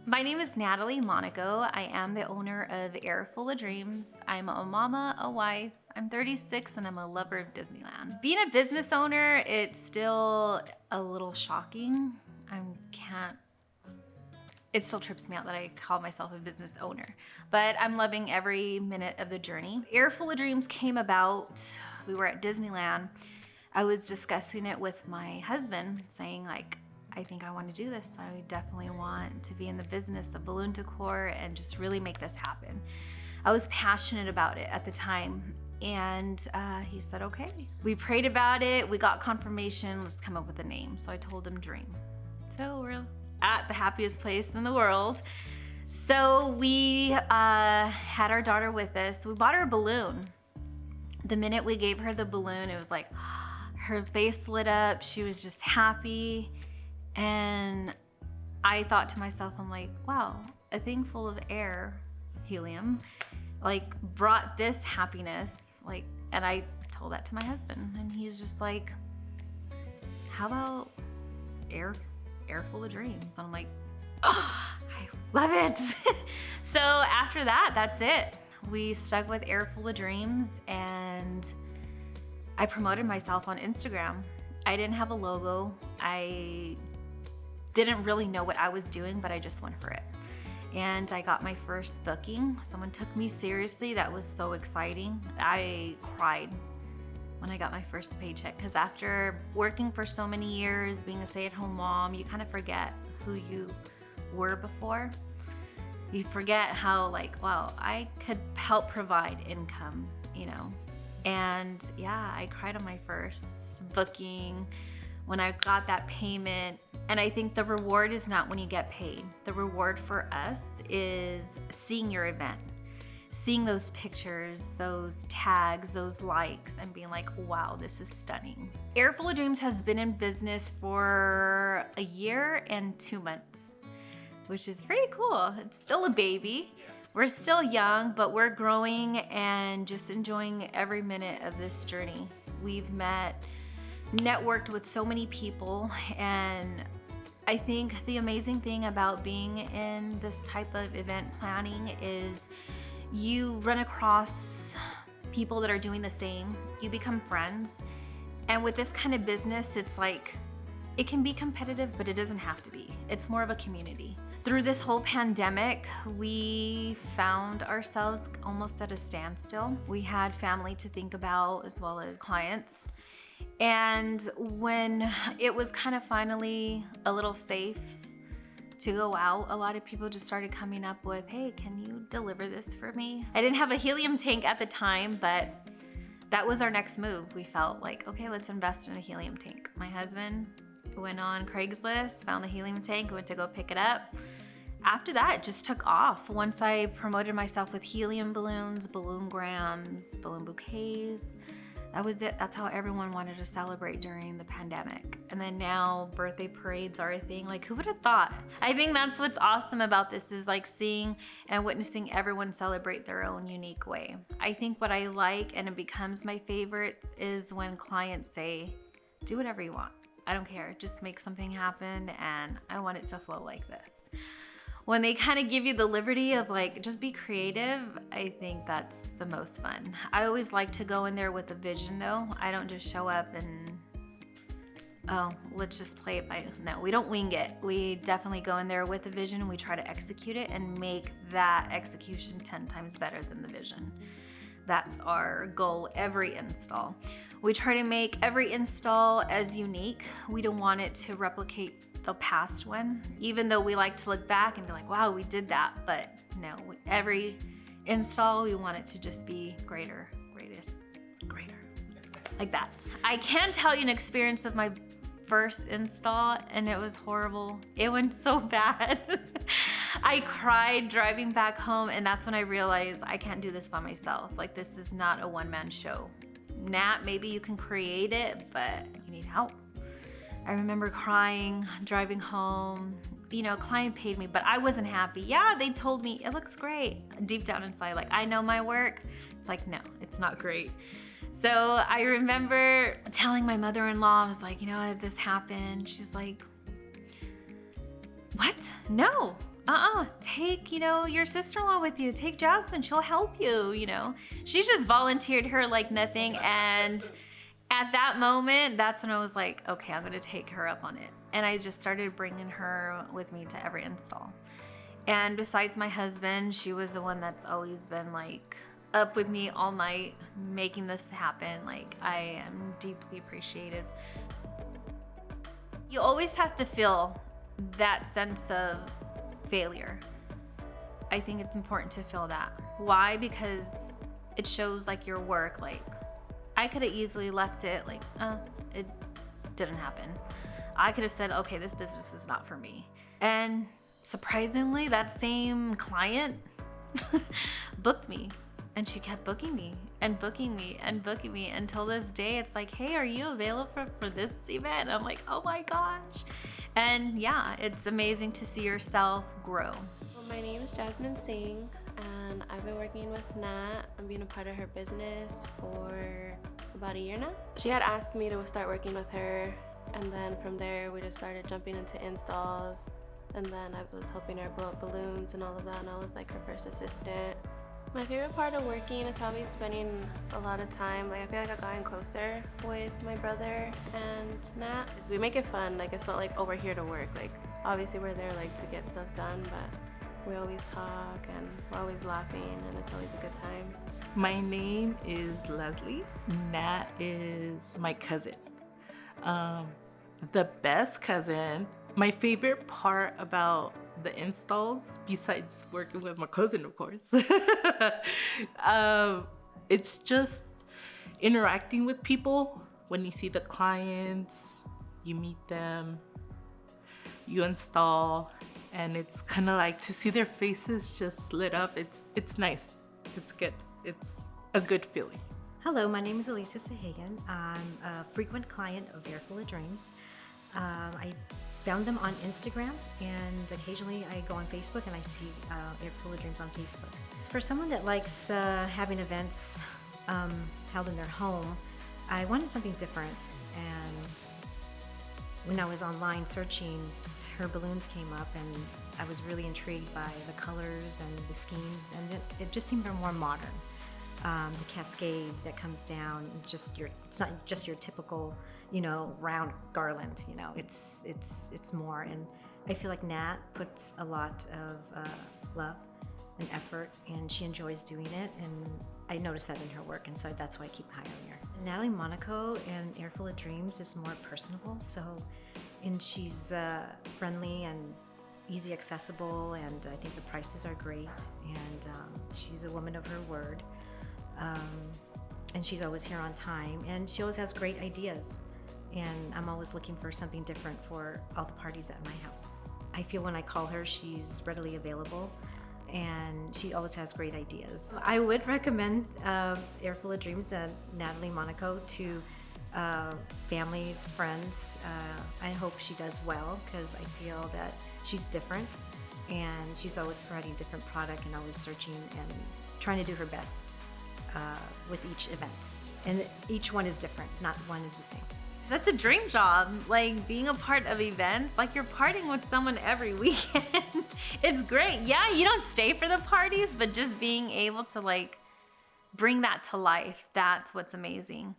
My name is Natalie Monaco. I am the owner of Air Full of Dreams. I'm a mama, a wife. I'm 36 and I'm a lover of Disneyland. Being a business owner, it's still a little shocking. It still trips me out that I call myself a business owner, but I'm loving every minute of the journey. Air Full of Dreams came about, we were at Disneyland. I was discussing it with my husband, saying like, I think I want to do this. I definitely want to be in the business of balloon decor and just really make this happen. I was passionate about it at the time. And he said, okay. We prayed about it. We got confirmation. Let's come up with a name. So I told him Dream. So we're at the happiest place in the world. So we had our daughter with us. We bought her a balloon. The minute we gave her the balloon, it was like her face lit up. She was just happy. And I thought to myself, I'm like, wow, a thing full of air, helium, like brought this happiness. Like, and I told that to my husband and he's just like, how about air full of dreams? And I'm like, oh, I love it. So after that, that's it. We stuck with Air Full of Dreams and I promoted myself on Instagram. I didn't have a logo. I didn't really know what I was doing, but I just went for it. And I got my first booking. Someone took me seriously. That was so exciting. I cried when I got my first paycheck because after working for so many years, being a stay-at-home mom, you kind of forget who you were before. You forget how like, wow, I could help provide income, you know? And yeah, I cried on my first booking when I got that payment. And I think the reward is not when you get paid. The reward for us is seeing your event, seeing those pictures, those tags, those likes, and being like, wow, this is stunning. Air Full of Dreams has been in business for a year and 2 months, which is pretty cool. It's still a baby. We're still young, but we're growing and just enjoying every minute of this journey. We've networked with so many people, and I think the amazing thing about being in this type of event planning is you run across people that are doing the same. You become friends, and with this kind of business, it's like it can be competitive, but it doesn't have to be. It's more of a community. Through this whole pandemic, we found ourselves almost at a standstill. We had family to think about as well as clients. And when it was kind of finally a little safe to go out, a lot of people just started coming up with, hey, can you deliver this for me? I didn't have a helium tank at the time, but that was our next move. We felt like, okay, let's invest in a helium tank. My husband went on Craigslist, found the helium tank, went to go pick it up. After that, it just took off. Once I promoted myself with helium balloons, balloongrams, balloon bouquets, that was it. That's how everyone wanted to celebrate during the pandemic. And then now birthday parades are a thing. Like, who would have thought? I think that's what's awesome about this is like seeing and witnessing everyone celebrate their own unique way. I think what I like, and it becomes my favorite, is when clients say, do whatever you want. I don't care. Just make something happen and I want it to flow like this. When they kind of give you the liberty of like, just be creative, I think that's the most fun. I always like to go in there with a vision though. I don't just show up and, oh, let's just play it by, no, we don't wing it. We definitely go in there with a vision and we try to execute it and make that execution 10 times better than the vision. That's our goal every install. We try to make every install as unique. We don't want it to replicate the past one, even though we like to look back and be like, wow, we did that. But no, every install, we want it to just be greater, greatest, greater, like that. I can tell you an experience of my first install and it was horrible. It went so bad. I cried driving back home, and that's when I realized I can't do this by myself. Like, this is not a one-man show. Nat, maybe you can create it, but you need help. I remember crying, driving home. You know, a client paid me, but I wasn't happy. Yeah, they told me it looks great. Deep down inside, like, I know my work. It's like, no, it's not great. So I remember telling my mother-in-law, I was like, you know, this happened. She's like, what? No, take, your sister-in-law with you. Take Jasmine, she'll help you. She just volunteered her like nothing. And at that moment, that's when I was like, okay, I'm gonna take her up on it. And I just started bringing her with me to every install. And besides my husband, she was the one that's always been like up with me all night, making this happen. Like, I am deeply appreciated. You always have to feel that sense of failure. I think it's important to feel that. Why? Because it shows like your work. Like, I could have easily left it like, it didn't happen. I could have said, okay, this business is not for me. And surprisingly, that same client booked me. And she kept booking me and booking me and booking me until this day. It's like, hey, are you available for this event? And I'm like, oh my gosh. And yeah, it's amazing to see yourself grow. Well, my name is Jasmine Singh, and I've been working with Nat. I'm being a part of her business for about a year now. She had asked me to start working with her, and then from there we just started jumping into installs. And then I was helping her blow up balloons and all of that, and I was like her first assistant. My favorite part of working is probably spending a lot of time. Like, I feel like I've gotten closer with my brother and Nat. We make it fun. Like, it's not like, oh, we're here to work. Like, obviously we're there like to get stuff done, but we always talk and we're always laughing, and it's always a good time. My name is Leslie. Nat is my cousin. The best cousin. My favorite part about the installs, besides working with my cousin, of course, it's just interacting with people. When you see the clients, you meet them, you install, and it's kind of like to see their faces just lit up. It's nice. It's good. It's a good feeling. Hello, my name is Elisa Sahagan. I'm a frequent client of Airful of Dreams. I found them on Instagram, and occasionally I go on Facebook and I see Airful of Dreams on Facebook. For someone that likes having events held in their home, I wanted something different, and when I was online searching, her balloons came up, and I was really intrigued by the colors and the schemes, and it just seemed more modern. The cascade that comes down, it's not just your typical, round garland. It's more, and I feel like Nat puts a lot of love and effort, and she enjoys doing it, and I notice that in her work, and so that's why I keep hiring her. Natalie Monaco and Airful of Dreams is more personable, and she's friendly and easy accessible, and I think the prices are great, and she's a woman of her word. And she's always here on time, and she always has great ideas, and I'm always looking for something different for all the parties at my house. I feel when I call her, she's readily available, and she always has great ideas. I would recommend Airful of Dreams and Natalie Monaco to families, friends. I hope she does well, because I feel that she's different, and she's always providing different product and always searching and trying to do her best with each event. And each one is different, not one is the same. That's a dream job, like being a part of events, like you're partying with someone every weekend. It's great. Yeah, you don't stay for the parties, but just being able to like bring that to life, that's what's amazing.